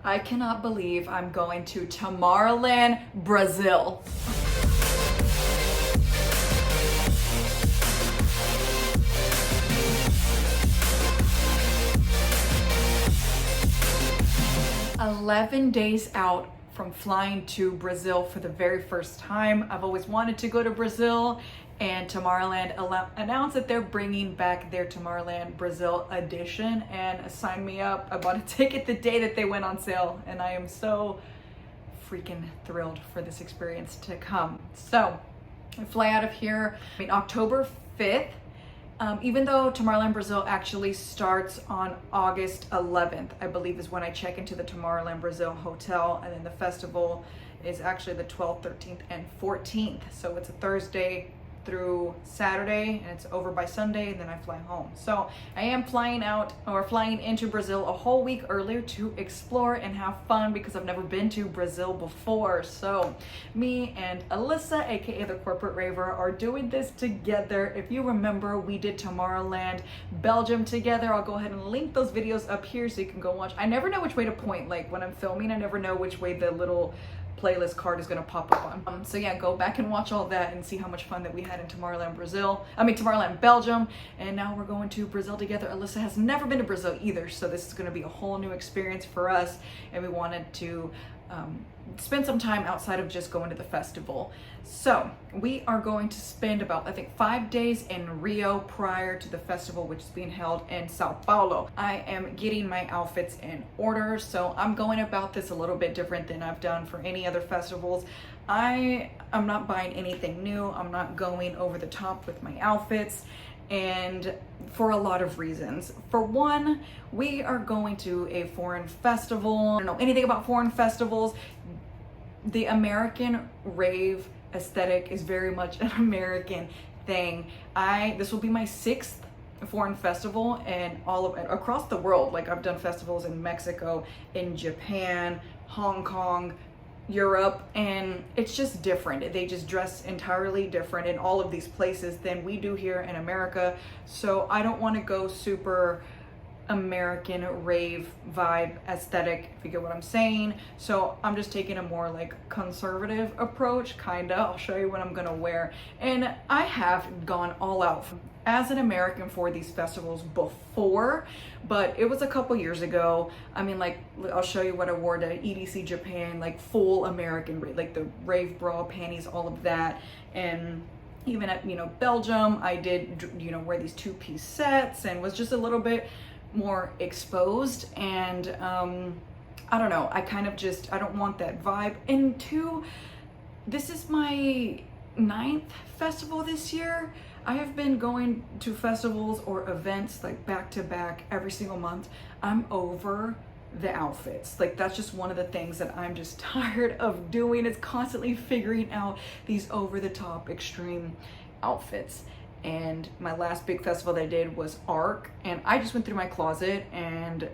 I cannot believe I'm going to Tomorrowland, Brazil. "11 days out from flying to Brazil for the very first time. I've always wanted to go to Brazil, and Tomorrowland announced that they're bringing back their Tomorrowland Brazil edition and signed me up. I bought a ticket the day that they went on sale, and I am so freaking thrilled for this experience to come. So I fly out of here, October 5th. Even though Tomorrowland Brazil actually starts on August 11th, I believe is when I check into the Tomorrowland Brazil hotel, and then the festival is actually the 12th, 13th, and 14th. So it's a Thursday through Saturday, and it's over by Sunday, and then I fly home. So I am flying into Brazil a whole week earlier to explore and have fun, because I've never been to Brazil before. So me and Alyssa, aka the Corporate Raver, are doing this together. If you remember, we did Tomorrowland Belgium together. I'll go ahead and link those videos up here so you can go watch. I never know which way to point, like when I'm filming, I never know which way the little playlist card is gonna pop up on. So yeah, go back and watch all that and see how much fun that we had in Tomorrowland Belgium. And now we're going to Brazil together. Alyssa has never been to Brazil either, so this is gonna be a whole new experience for us, and we wanted to spend some time outside of just going to the festival. So we are going to spend about, I think, 5 days in Rio prior to the festival, which is being held in Sao Paulo. I am getting my outfits in order, so I'm going about this a little bit different than I've done for any other festivals. I'm not buying anything new. I'm not going over the top with my outfits, and for a lot of reasons. For one, we are going to a foreign festival. I don't know anything about foreign festivals. The American rave aesthetic is very much an American thing. This will be my 6th foreign festival, and across the world. Like, I've done festivals in Mexico, in Japan, Hong Kong, Europe, and it's just different. They just dress entirely different in all of these places than we do here in America. So I don't want to go super American rave vibe aesthetic, if you get what I'm saying. So I'm just taking a more like conservative approach, kinda. I'll show you what I'm gonna wear. And I have gone all out as an American for these festivals before, but it was a couple years ago. Like, I'll show you what I wore to EDC Japan, like full American, like the rave bra, panties, all of that. And even at, Belgium, I did, wear these 2-piece sets and was just a little bit more exposed. And I don't know, I don't want that vibe. And 2, this is my 9th festival this year. I have been going to festivals or events like back to back every single month. I'm over the outfits. Like, that's just one of the things that I'm just tired of doing. It's constantly figuring out these over the top extreme outfits. And my last big festival that I did was ARC, and I just went through my closet and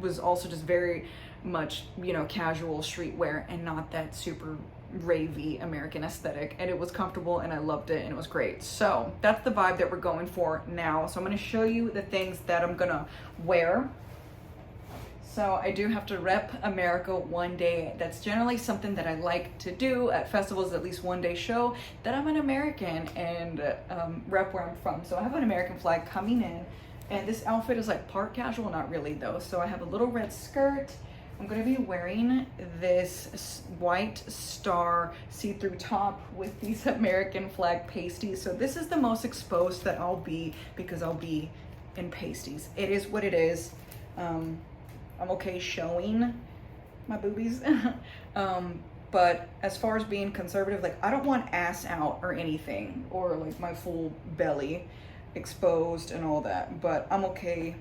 was also just very much, casual streetwear and not that super ravey American aesthetic, and it was comfortable and I loved it and it was great. So that's the vibe that we're going for now. So I'm going to show you the things that I'm gonna wear. So I do have to rep America one day. That's generally something that I like to do at festivals, at least one day show that I'm an American and rep where I'm from. So I have an American flag coming in, and this outfit is like part casual, not really though. So I have a little red skirt. I'm gonna be wearing this white star see-through top with these American flag pasties. So this is the most exposed that I'll be, because I'll be in pasties. It is what it is. I'm okay showing my boobies. But as far as being conservative, like, I don't want ass out or anything, or like my full belly exposed and all that, but I'm okay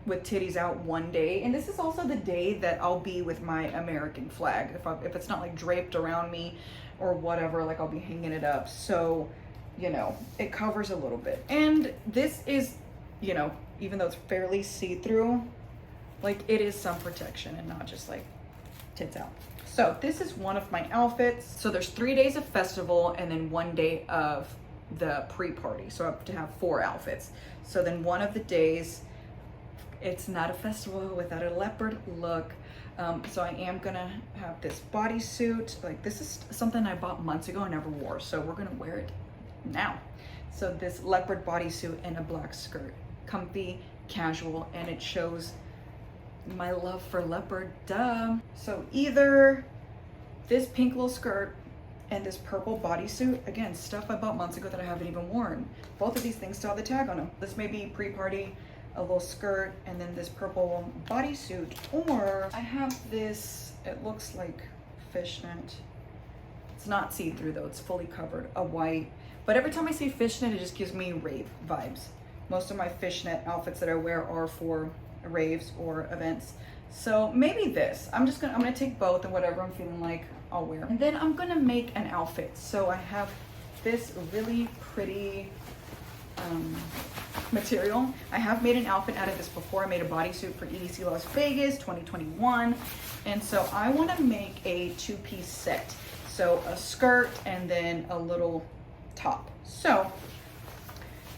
with titties out one day. And this is also the day that I'll be with my American flag. If it's not like draped around me or whatever, like I'll be hanging it up. So, it covers a little bit. And this is, even though it's fairly see-through, like, it is some protection and not just like tits out. So this is one of my outfits. So there's 3 days of festival and then 1 day of the pre-party. So I have to have 4 outfits. So then one of the days, it's not a festival without a leopard look. So I am gonna have this bodysuit. Like, this is something I bought months ago and never wore, so we're gonna wear it now. So this leopard bodysuit and a black skirt, comfy, casual, and it shows my love for leopard, duh. So either this pink little skirt and this purple bodysuit, again, stuff I bought months ago that I haven't even worn. Both of these things still have the tag on them. This may be pre-party, a little skirt, and then this purple bodysuit. Or I have this, it looks like fishnet. It's not see-through though, it's fully covered, a white. But every time I see fishnet, it just gives me rave vibes. Most of my fishnet outfits that I wear are for raves or events. So maybe this. I'm gonna take both, and whatever I'm feeling like, I'll wear. And then I'm gonna make an outfit. So I have this really pretty material. I have made an outfit out of this before. I made a bodysuit for EDC Las Vegas 2021. And so I wanna make a two-piece set. So a skirt and then a little top. So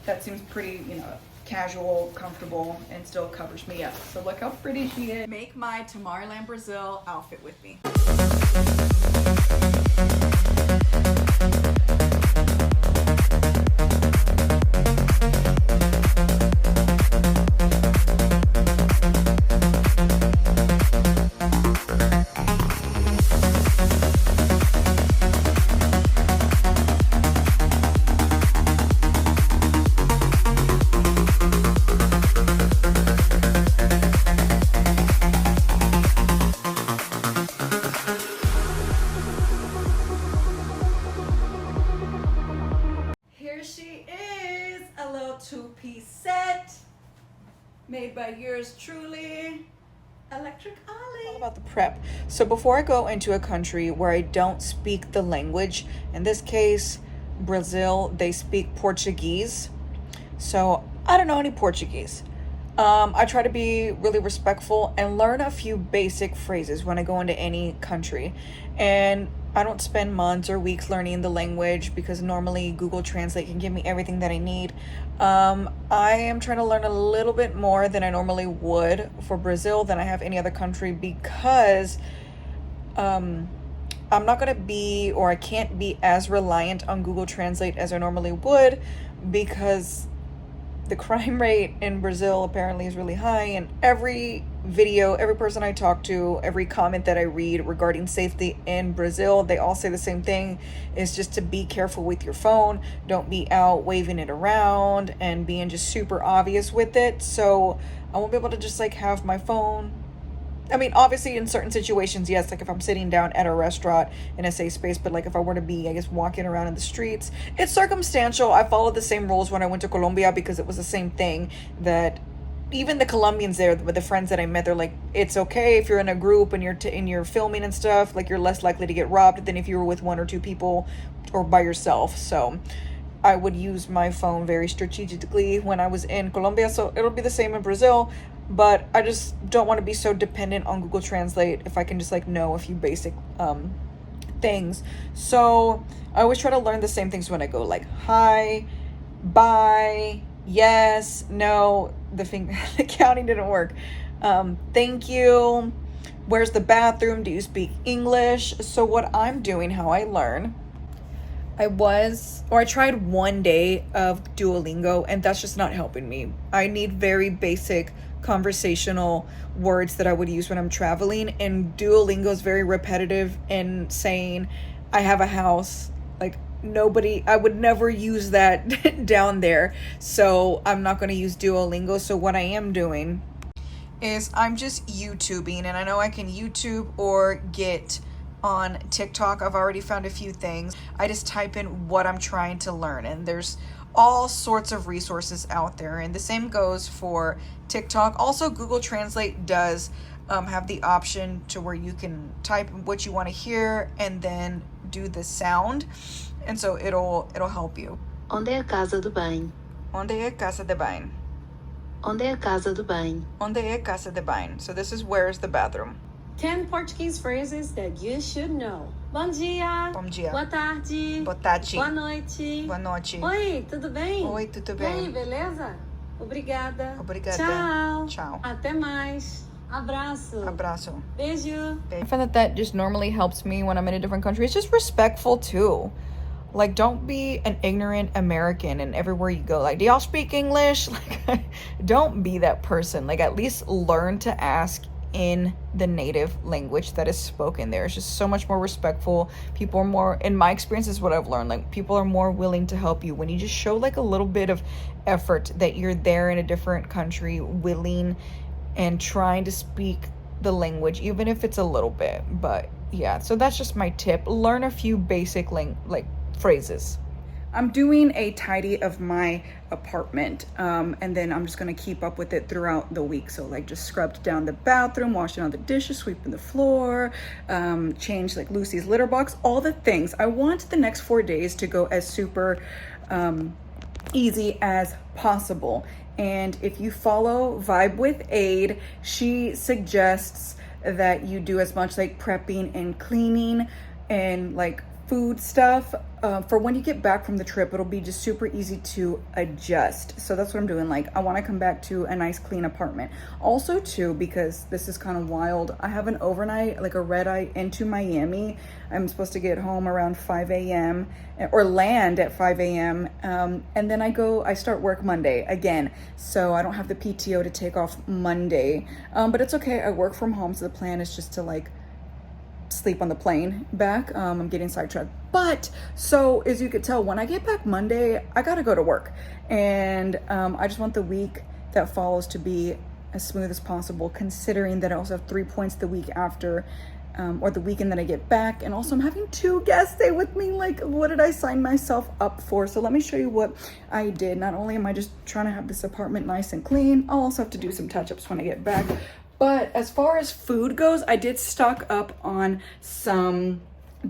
that seems pretty, you know, casual, comfortable, and still covers me up. So look how pretty she is. Make my Tomorrowland Brasil outfit with me. Two-piece set made by yours truly, Electric Ollie. All about the prep. So before I go into a country where I don't speak the language, in this case Brazil, they speak Portuguese, so I don't know any Portuguese. I try to be really respectful and learn a few basic phrases when I go into any country, and I don't spend months or weeks learning the language because normally Google Translate can give me everything that I need. I am trying to learn a little bit more than I normally would for Brazil than I have any other country, because I'm not going to be, or I can't be as reliant on Google Translate as I normally would, because the crime rate in Brazil apparently is really high, and every video, every person I talk to, every comment that I read regarding safety in Brazil, they all say the same thing, is just to be careful with your phone. Don't be out waving it around and being just super obvious with it. So I won't be able to just like have my phone. I mean, obviously in certain situations, yes, like if I'm sitting down at a restaurant in a safe space, but like if I were to be, I guess, walking around in the streets, it's circumstantial. I followed the same rules when I went to Colombia because it was the same thing, that even the Colombians there, with the friends that I met, they're like, it's okay if you're in a group and you're filming and stuff, like you're less likely to get robbed than if you were with one or two people or by yourself. So I would use my phone very strategically when I was in Colombia, so it'll be the same in Brazil. But I just don't want to be so dependent on Google Translate if I can just like know a few basic things. So I always try to learn the same things when I go, like hi, bye, yes, no. The counting didn't work. Thank you. Where's the bathroom? Do you speak English? So what I'm doing, how I learn, I tried one day of Duolingo, and that's just not helping me. I need very basic conversational words that I would use when I'm traveling, and Duolingo is very repetitive in saying I have a house. Like I would never use that down there, so I'm not going to use Duolingo. So what I am doing is I'm just YouTubing, and I know I can YouTube or get on TikTok. I've already found a few things. I just type in what I'm trying to learn, and there's all sorts of resources out there, and the same goes for TikTok. Also, Google Translate does have the option to where you can type what you want to hear and then do the sound, and so it'll help you. Onde é a casa do banho? Onde é a casa de banho? Onde é a casa do banho? Onde é a casa de banho? So this is where's the bathroom. 10 Portuguese phrases that you should know. Bom dia. Bom dia. Boa tarde. Boa tarde. Boa noite. Boa noite. Oi, tudo bem? Oi, tudo E bem? aí, beleza? Obrigada. Obrigada. Tchau. Tchau. Até mais. Abraço. Abraço. Beijo. I find that just normally helps me when I'm in a different country. It's just respectful too. Like, don't be an ignorant American and everywhere you go. Like, do y'all speak English? Like, don't be that person. Like, at least learn to ask in the native language that is spoken there. It's just so much more respectful. People are more, in my experience, is what I've learned. Like, people are more willing to help you when you just show like a little bit of effort that you're there in a different country, willing and trying to speak the language, even if it's a little bit. But yeah, so that's just my tip. Learn a few basic phrases. I'm doing a tidy of my apartment, and then I'm just gonna keep up with it throughout the week. So like just scrubbed down the bathroom, washing all the dishes, sweeping the floor, changed like Lucy's litter box, all the things. I want the next 4 days to go as super easy as possible. And if you follow Vibe with Aid, she suggests that you do as much like prepping and cleaning and like food stuff for when you get back from the trip. It'll be just super easy to adjust. So that's what I'm doing. Like, I want to come back to a nice clean apartment. Also too, because this is kind of wild, I have an overnight, like a red eye into Miami. I'm supposed to get home around 5 a.m. or land at 5 a.m. And then I start work Monday again. So I don't have the PTO to take off Monday. But it's okay. I work from home. So the plan is just to like sleep on the plane back. I'm getting sidetracked. But so as you could tell, when I get back Monday, I gotta go to work. And I just want the week that follows to be as smooth as possible, considering that I also have 3 points the week after, or the weekend that I get back. And also I'm having 2 guests stay with me. Like, what did I sign myself up for? So let me show you what I did. Not only am I just trying to have this apartment nice and clean, I'll also have to do some touch-ups when I get back. But as far as food goes, I did stock up on some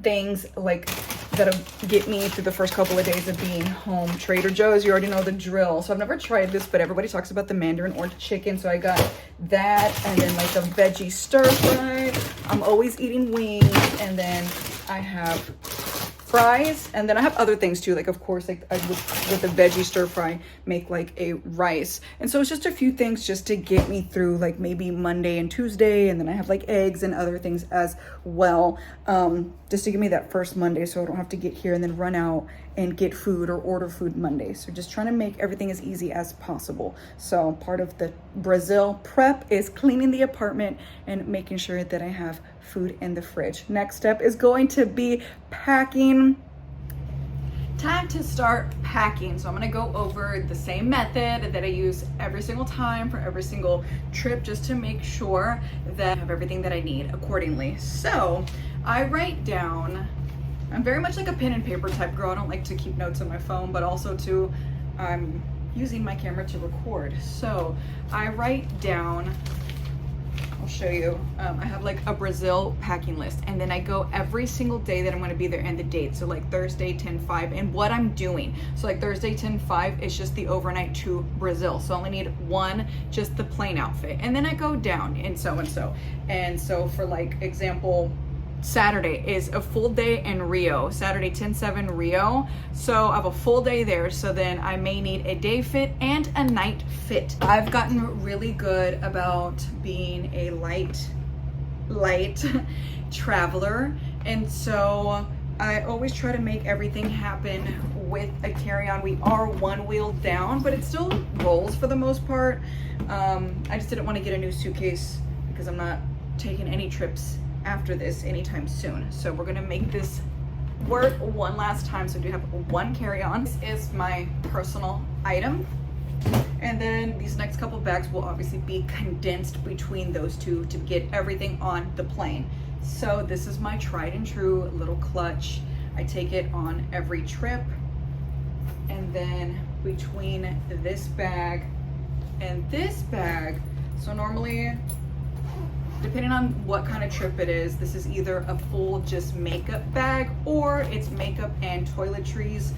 things like that'll get me through the first couple of days of being home. Trader Joe's, you already know the drill. So I've never tried this, but everybody talks about the Mandarin orange chicken. So I got that, and then like a veggie stir fry. I'm always eating wings, and then I have fries, and then I have other things too, like of course like I would with the veggie stir fry make like a rice. And so it's just a few things just to get me through like maybe Monday and Tuesday, and then I have like eggs and other things as well, just to give me that first Monday so I don't have to get here and then run out and get food or order food Monday. So just trying to make everything as easy as possible. So part of the Brazil prep is cleaning the apartment and making sure that I have food in the fridge. Next step is going to be packing. Time to start packing. So I'm gonna go over the same method that I use every single time for every single trip, just to make sure that I have everything that I need accordingly. So I write down, I'm very much like a pen and paper type girl. I don't like to keep notes on my phone, but also too, I'm using my camera to record. So I write down, I'll show you, I have like a Brazil packing list, and then I go every single day that I'm going to be there and the date. So like Thursday 10/5 and what I'm doing. So like Thursday 10/5 is just the overnight to Brazil, so I only need one, just the plain outfit, and then I go down and so and so. And so for like example, Saturday is a full day in Rio, Saturday 10/7 Rio. So I have a full day there. So then I may need a day fit and a night fit. I've gotten really good about being a light traveler. And so I always try to make everything happen with a carry-on. We are one wheel down, but it still rolls for the most part. I just didn't want to get a new suitcase because I'm not taking any trips after this anytime soon. So we're gonna make this work one last time. So I do have one carry-on. This is my personal item. And then these next couple bags will obviously be condensed between those two to get everything on the plane. So this is my tried and true little clutch. I take it on every trip. And then between this bag and this bag, so normally, depending on what kind of trip it is, this is either a full just makeup bag or it's makeup and toiletries.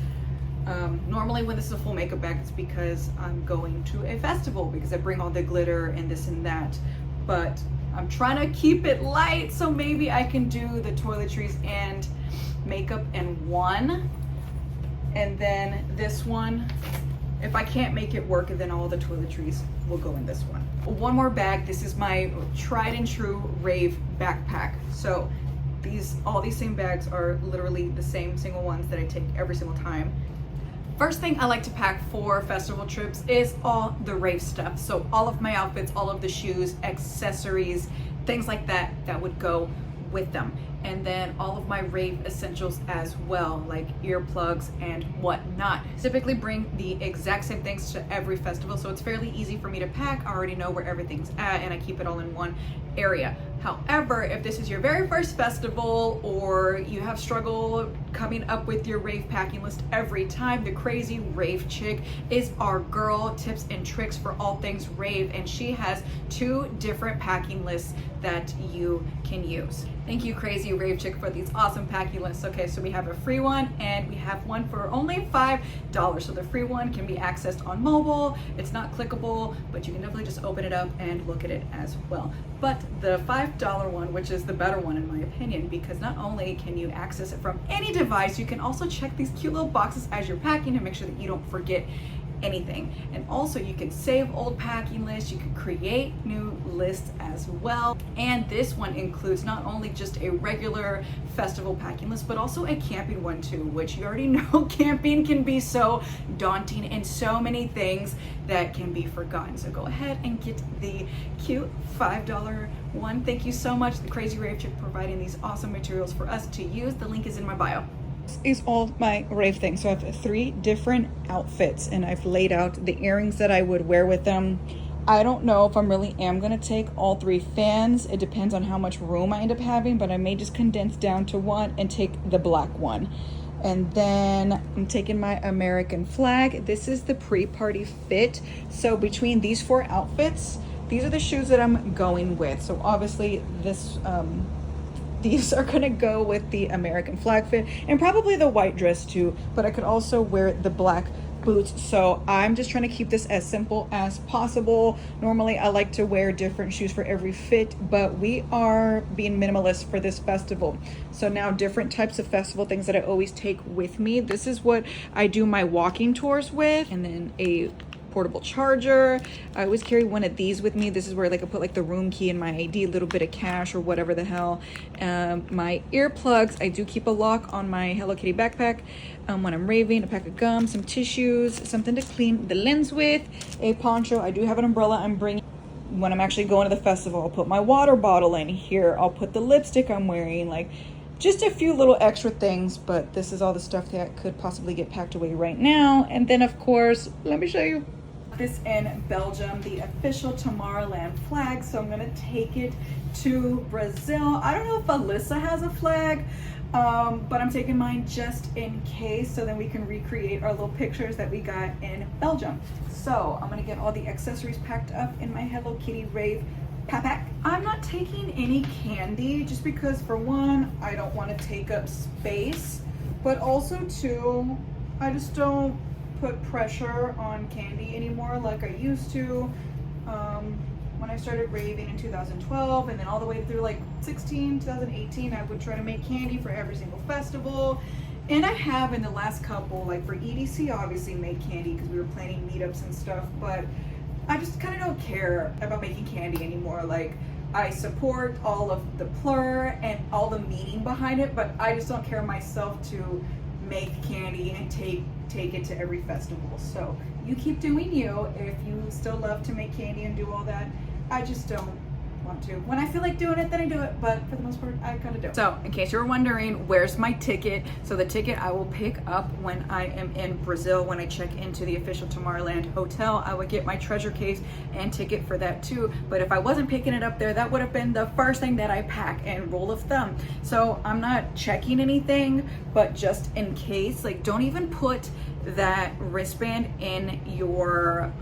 Normally when this is a full makeup bag, it's because I'm going to a festival, because I bring all the glitter and this and that. But I'm trying to keep it light, so maybe I can do the toiletries and makeup in one. And then this one if I can't make it work, then all the toiletries will go in this one. One more bag. This is my tried and true rave backpack. So all these same bags are literally the same single ones that I take every single time. First thing I like to pack for festival trips is all the rave stuff. So all of my outfits, all of the shoes, accessories, things like that would go with them. And then all of my rave essentials as well, like earplugs and whatnot. Typically bring the exact same things to every festival, so it's fairly easy for me to pack. I already know where everything's at and I keep it all in one area. However, if this is your very first festival or you have struggle coming up with your rave packing list every time, the Crazy Rave Chick is our girl. Tips and tricks for all things rave, and she has 2 different packing lists that you can use. Thank you, Crazy Rave Chick, for these awesome packing lists. Okay, so we have a free one and we have one for only $5. So the free one can be accessed on mobile. It's not clickable, but you can definitely just open it up and look at it as well. But the $5 one, which is the better one in my opinion, because not only can you access it from any device, you can also check these cute little boxes as you're packing to make sure that you don't forget anything. And also you can save old packing lists, you can create new lists as well. And this one includes not only just a regular festival packing list, but also a camping one too, which you already know camping can be so daunting and so many things that can be forgotten. So go ahead and get the cute $5 one. Thank you so much, the Crazy Rave Chick, providing these awesome materials for us to use. The link is in my bio. This is all my rave things. So I have 3 different outfits and I've laid out the earrings that I would wear with them. I don't know if I really am gonna take all 3 fans. It depends on how much room I end up having, but I may just condense down to one and take the black one. And then I'm taking my American flag. This is the pre-party fit. So between these 4 outfits, these are the shoes that I'm going with. So obviously these are gonna go with the American flag fit and probably the white dress too, but I could also wear the black boots. So I'm just trying to keep this as simple as possible. Normally I like to wear different shoes for every fit, but we are being minimalist for this festival. So now different types of festival things that I always take with me. This is what I do my walking tours with, and then a portable charger. I always carry one of these with me. This is where like I put like the room key and my ID, a little bit of cash or whatever the hell. My earplugs, I do keep a lock on my Hello Kitty backpack when I'm raving, a pack of gum, some tissues, something to clean the lens with, a poncho. I do have an umbrella I'm bringing when I'm actually going to the festival. I'll put my water bottle in here. I'll put the lipstick I'm wearing, like just a few little extra things, but this is all the stuff that could possibly get packed away right now. And then of course, let me show you this in Belgium, the official Tomorrowland flag. So I'm gonna take it to Brazil. I don't know if Alyssa has a flag, but I'm taking mine just in case, so then we can recreate our little pictures that we got in Belgium. So I'm gonna get all the accessories packed up in my Hello Kitty Rave pack. I'm not taking any candy just because, for one, I don't want to take up space, but also two, I just don't put pressure on candy anymore like I used to. When I started raving in 2012 and then all the way through like 2018, I would try to make candy for every single festival. And I have in the last couple, like for EDC, obviously made candy because we were planning meetups and stuff, but I just kind of don't care about making candy anymore. Like, I support all of the plur and all the meaning behind it, but I just don't care myself to make candy and take it to every festival. So you keep doing you. If you still love to make candy and do all that, I just don't want to. When I feel like doing it, then I do it, but for the most part, I kind of don't. So in case you were wondering, where's my ticket? So the ticket I will pick up when I am in Brazil. When I check into the official Tomorrowland hotel, I would get my treasure case and ticket for that too. But if I wasn't picking it up there, that would have been the first thing that I pack, and rule of thumb. So I'm not checking anything, but just in case, like, don't even put that wristband in your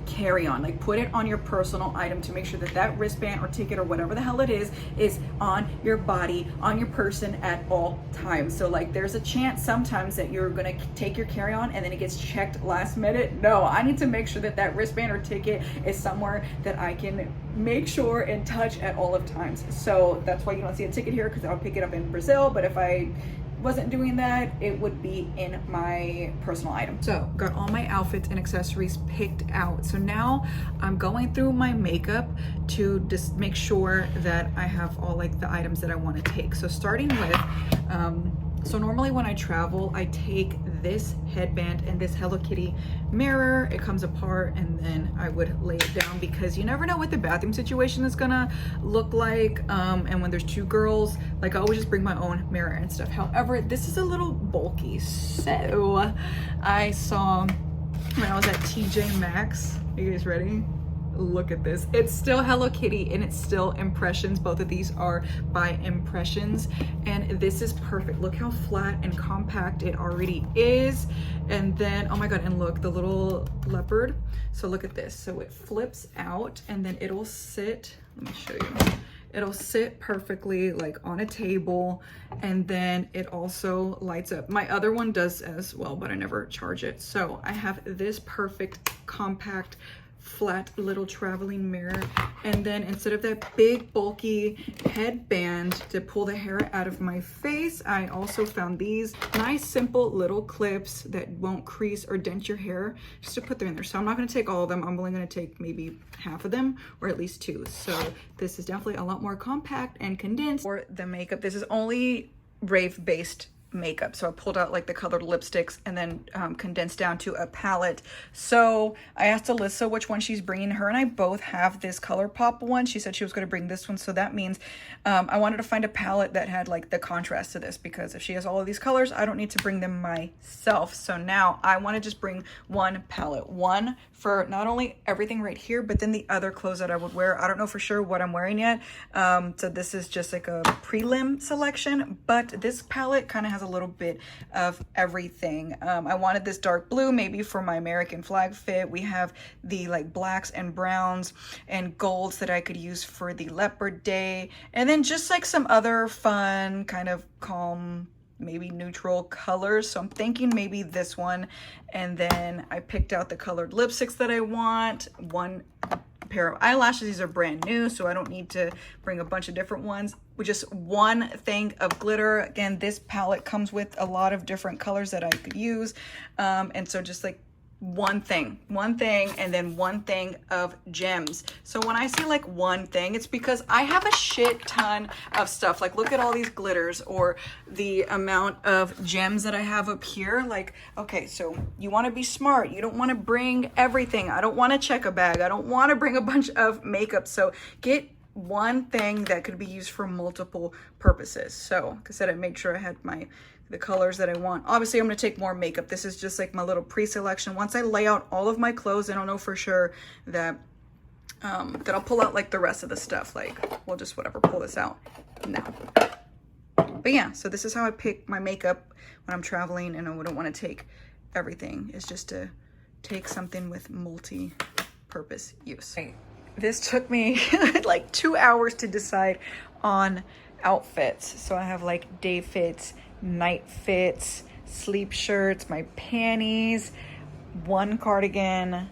carry-on. Like, put it on your personal item to make sure that that wristband or ticket or whatever the hell it is on your body, on your person at all times. So like, there's a chance sometimes that you're gonna take your carry-on and then it gets checked last minute. No, I need to make sure that that wristband or ticket is somewhere that I can make sure and touch at all of times. So that's why you don't see a ticket here, because I'll pick it up in Brazil. But if I wasn't doing that, it would be in my personal item. So got all my outfits and accessories picked out. So now I'm going through my makeup to just make sure that I have all like the items that I want to take. So starting with, so normally when I travel, I take this headband and this Hello Kitty mirror. It comes apart and then I would lay it down because you never know what the bathroom situation is gonna look like. And when there's two girls, like I always just bring my own mirror and stuff. However, this is a little bulky. So I saw when I was at TJ Maxx, are you guys ready? Look at this. It's still Hello Kitty and it's still Impressions. Both of these are by Impressions and this is perfect. Look how flat and compact it already is. And then, oh my god, and look, the little leopard. So look at this. So it flips out and then it'll sit, let me show you. It'll sit perfectly like on a table, and then it also lights up. My other one does as well, but I never charge it. So I have this perfect compact flat little traveling mirror, and then instead of that big bulky headband to pull the hair out of my face, I also found these nice simple little clips that won't crease or dent your hair, just to put them in there. So I'm not going to take all of them. I'm only going to take maybe half of them, or at least two. So this is definitely a lot more compact and condensed. For the makeup, this is only rave based makeup, so I pulled out like the colored lipsticks and then condensed down to a palette. So I asked Alyssa which one she's bringing. Her and I both have this ColourPop one. She said she was going to bring this one, so that means I wanted to find a palette that had like the contrast to this, because if she has all of these colors, I don't need to bring them myself. So now I want to just bring one palette, one for not only everything right here, but then the other clothes that I would wear. I don't know for sure what I'm wearing yet, so this is just like a prelim selection, but this palette kind of has a little bit of everything. I wanted this dark blue maybe for my American flag fit. We have the like blacks and browns and golds that I could use for the leopard day, and then just like some other fun kind of calm, maybe neutral colors. So I'm thinking maybe this one, and then I picked out the colored lipsticks that I want. One pair of eyelashes, these are brand new, so I don't need to bring a bunch of different ones. With just one thing of glitter. Again, this palette comes with a lot of different colors that I could use, and so just like one thing, and then one thing of gems. So when I say like one thing, it's because I have a shit ton of stuff. Like look at all these glitters, or the amount of gems that I have up here. Like, okay, so you want to be smart, you don't want to bring everything. I don't want to check a bag, I don't want to bring a bunch of makeup. So get one thing that could be used for multiple purposes. So like I said, I made sure I had the colors that I want. Obviously I'm going to take more makeup. This is just like my little pre-selection. Once I lay out all of my clothes, then I'll know for sure that that I'll pull out like the rest of the stuff. Like we'll just whatever, pull this out now. But yeah, so this is how I pick my makeup when I'm traveling, and I wouldn't want to take everything. It's just to take something with multi-purpose use. This took me like 2 hours to decide on outfits. So I have like day fits, night fits, sleep shirts, my panties, one cardigan,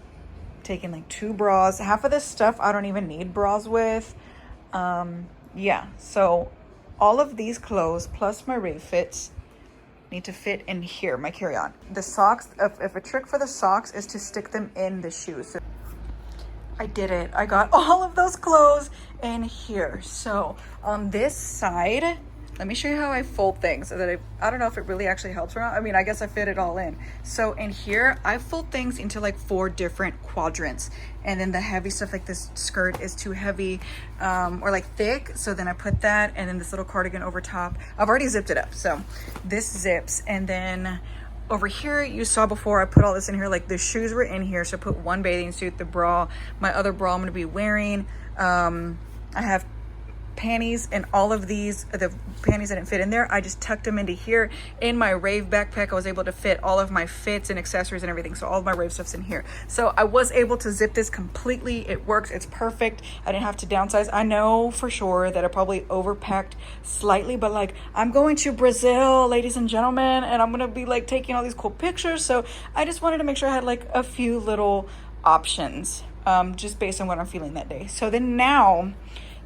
taking like 2 bras. Half of this stuff I don't even need bras with. Yeah, so all of these clothes plus my rave fits need to fit in here, my carry-on. The socks, if a trick for the socks is to stick them in the shoes. So I did it. I got all of those clothes in here. So on this side, let me show you how I fold things so that I don't know if it really actually helps or not. I mean, I guess I fit it all in. So in here, I fold things into like 4 different quadrants. And then the heavy stuff, like this skirt is too heavy or like thick. So then I put that, and then this little cardigan over top. I've already zipped it up. So this zips, and then over here, you saw before I put all this in here, like the shoes were in here. So I put one bathing suit, the bra, my other bra I'm gonna be wearing. I have panties, and all of these, the panties that didn't fit in there, I just tucked them into here. In my rave backpack, I was able to fit all of my fits and accessories and everything. So all of my rave stuff's in here. So I was able to zip this completely. It works, it's perfect. I didn't have to downsize. I know for sure that I probably overpacked slightly, but like I'm going to Brazil, ladies and gentlemen, and I'm gonna be like taking all these cool pictures. So I just wanted to make sure I had like a few little options, just based on what I'm feeling that day. So then now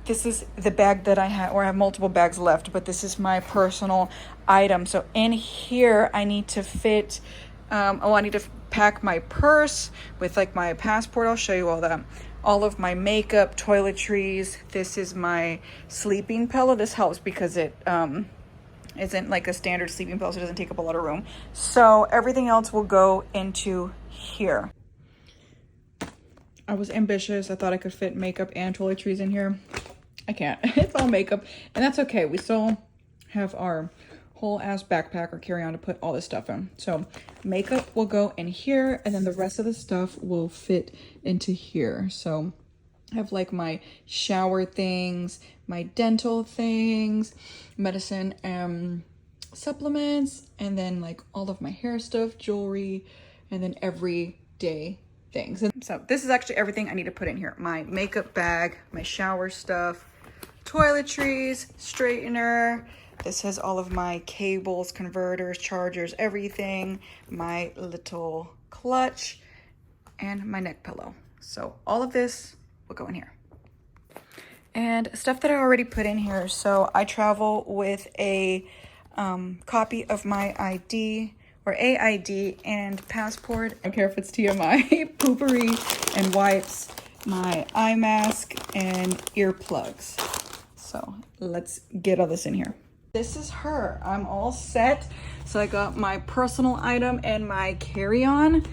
this is the bag that I have, or I have multiple bags left, but this is my personal item. So in here, I need to fit, I need to pack my purse with like my passport. I'll show you all that. All of my makeup, toiletries. This is my sleeping pillow. This helps because it isn't like a standard sleeping pillow, so it doesn't take up a lot of room. So everything else will go into here. I was ambitious. I thought I could fit makeup and toiletries in here. I can't. It's all makeup, and that's okay. We still have our whole ass backpack or carry-on to put all this stuff in. So makeup will go in here, and then the rest of the stuff will fit into here. So I have like my shower things, my dental things, medicine, supplements, and then like all of my hair stuff, jewelry, and then everyday things. And so this is actually everything I need to put in here. My makeup bag, my shower stuff, toiletries, straightener. This has all of my cables, converters, chargers, everything, my little clutch, and my neck pillow. So all of this will go in here. And stuff that I already put in here. So I travel with a copy of my ID, or AID and passport. I don't care if it's TMI, poopery and wipes, my eye mask, and earplugs. So let's get all this in here. This is her. I'm all set. So I got my personal item and my carry-on,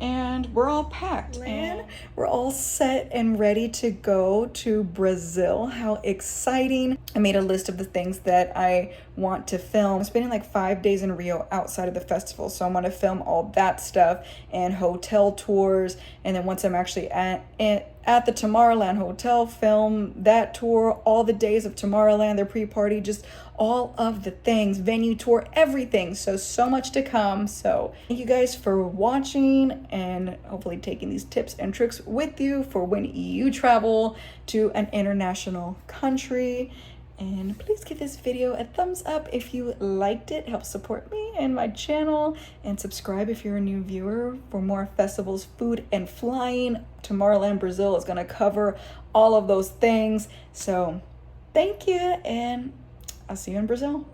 and we're all packed and we're all set and ready to go to Brazil. How exciting. I made a list of the things that I want to film. I'm spending like 5 days in Rio outside of the festival, so I want to film all that stuff and hotel tours, and then once I'm actually at the Tomorrowland Hotel, film that tour, all the days of Tomorrowland, their pre-party, just all of the things, venue tour, everything. So much to come. So thank you guys for watching, and hopefully taking these tips and tricks with you for when you travel to an international country. And please give this video a thumbs up if you liked it. Help support me and my channel, and subscribe if you're a new viewer for more festivals, food, and flying. Tomorrowland Brazil is going to cover all of those things. So thank you, and I'll see you in Brazil.